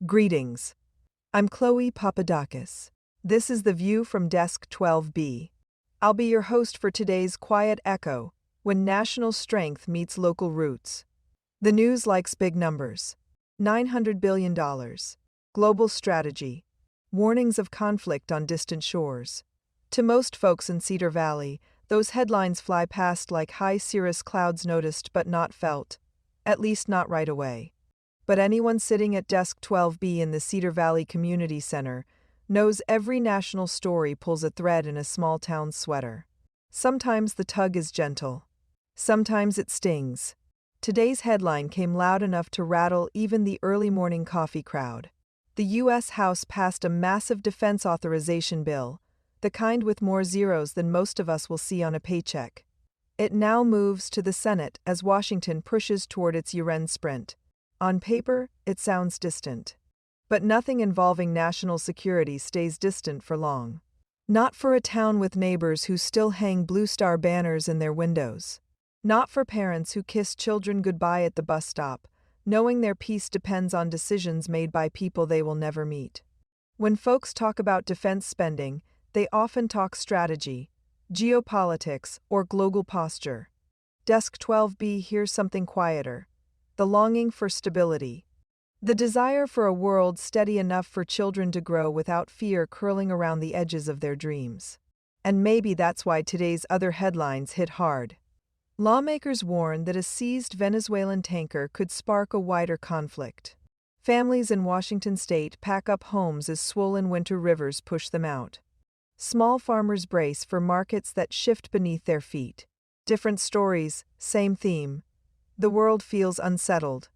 Greetings. I'm Chloe Papadakis. This is The View from Desk 12B. I'll be your host for today's Quiet Echo, when national strength meets local roots. The news likes big numbers. $900 billion. Global strategy. Warnings of conflict on distant shores. To most folks in Cedar Valley, those headlines fly past like high cirrus clouds noticed but not felt. At least not right away. But anyone sitting at Desk 12B in the Cedar Valley Community Center knows every national story pulls a thread in a small town sweater. Sometimes the tug is gentle. Sometimes it stings. Today's headline came loud enough to rattle even the early morning coffee crowd. The U.S. House passed a massive defense authorization bill, the kind with more zeros than most of us will see on a paycheck. It now moves to the Senate as Washington pushes toward its year-end sprint. On paper, it sounds distant. But nothing involving national security stays distant for long. Not for a town with neighbors who still hang Blue Star banners in their windows. Not for parents who kiss children goodbye at the bus stop, knowing their peace depends on decisions made by people they will never meet. When folks talk about defense spending, they often talk strategy, geopolitics, or global posture. Desk 12B hears something quieter. The longing for stability. The desire for a world steady enough for children to grow without fear curling around the edges of their dreams. And maybe that's why today's other headlines hit hard. Lawmakers warn that a seized Venezuelan tanker could spark a wider conflict. Families in Washington state pack up homes as swollen winter rivers push them out. Small farmers brace for markets that shift beneath their feet. Different stories, same theme. The world feels unsettled.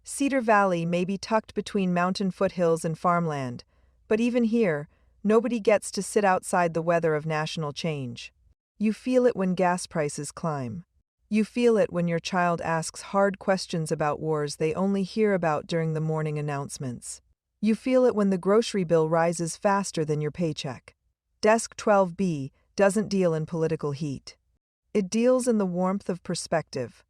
Cedar Valley may be tucked between mountain foothills and farmland, but even here, nobody gets to sit outside the weather of national change. You feel it when gas prices climb. You feel it when your child asks hard questions about wars they only hear about during the morning announcements. You feel it when the grocery bill rises faster than your paycheck. Desk 12B doesn't deal in political heat. It deals in the warmth of perspective.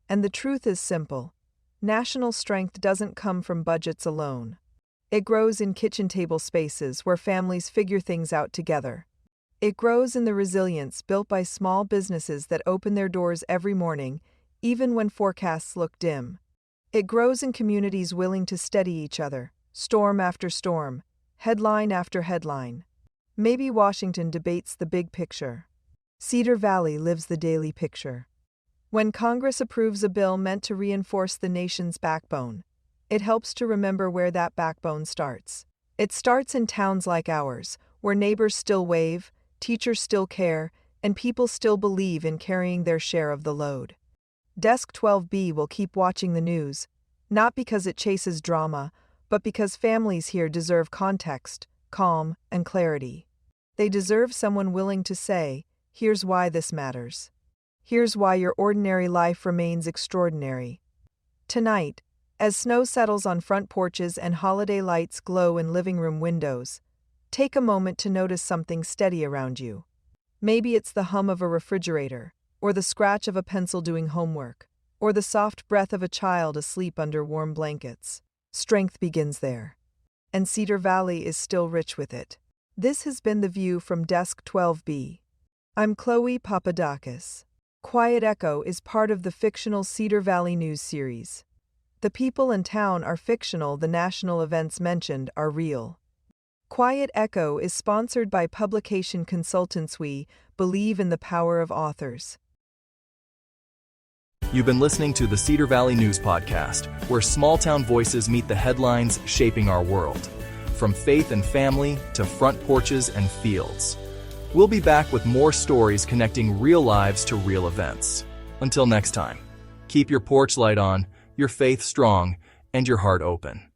And the truth is simple. National strength doesn't come from budgets alone. It grows in kitchen table spaces where families figure things out together. It grows in the resilience built by small businesses that open their doors every morning, even when forecasts look dim. It grows in communities willing to steady each other, storm after storm, headline after headline. Maybe Washington debates the big picture. Cedar Valley lives the daily picture. When Congress approves a bill meant to reinforce the nation's backbone, it helps to remember where that backbone starts. It starts in towns like ours, where neighbors still wave, teachers still care, and people still believe in carrying their share of the load. Desk 12B will keep watching the news, not because it chases drama, but because families here deserve context, calm, and clarity. They deserve someone willing to say, here's why this matters. Here's why your ordinary life remains extraordinary. Tonight, as snow settles on front porches and holiday lights glow in living room windows, take a moment to notice something steady around you. Maybe it's the hum of a refrigerator, or the scratch of a pencil doing homework, or the soft breath of a child asleep under warm blankets. Strength begins there. And Cedar Valley is still rich with it. This has been The View from Desk 12B. I'm Chloe Papadakis. Quiet Echo is part of the fictional Cedar Valley News series. The people in town are fictional, the national events mentioned are real. Quiet Echo is sponsored by publication consultants. We believe in the power of authors. You've been listening to the Cedar Valley News Podcast, where small-town voices meet the headlines shaping our world. From faith and family to front porches and fields. We'll be back with more stories connecting real lives to real events. Until next time, keep your porch light on, your faith strong, and your heart open.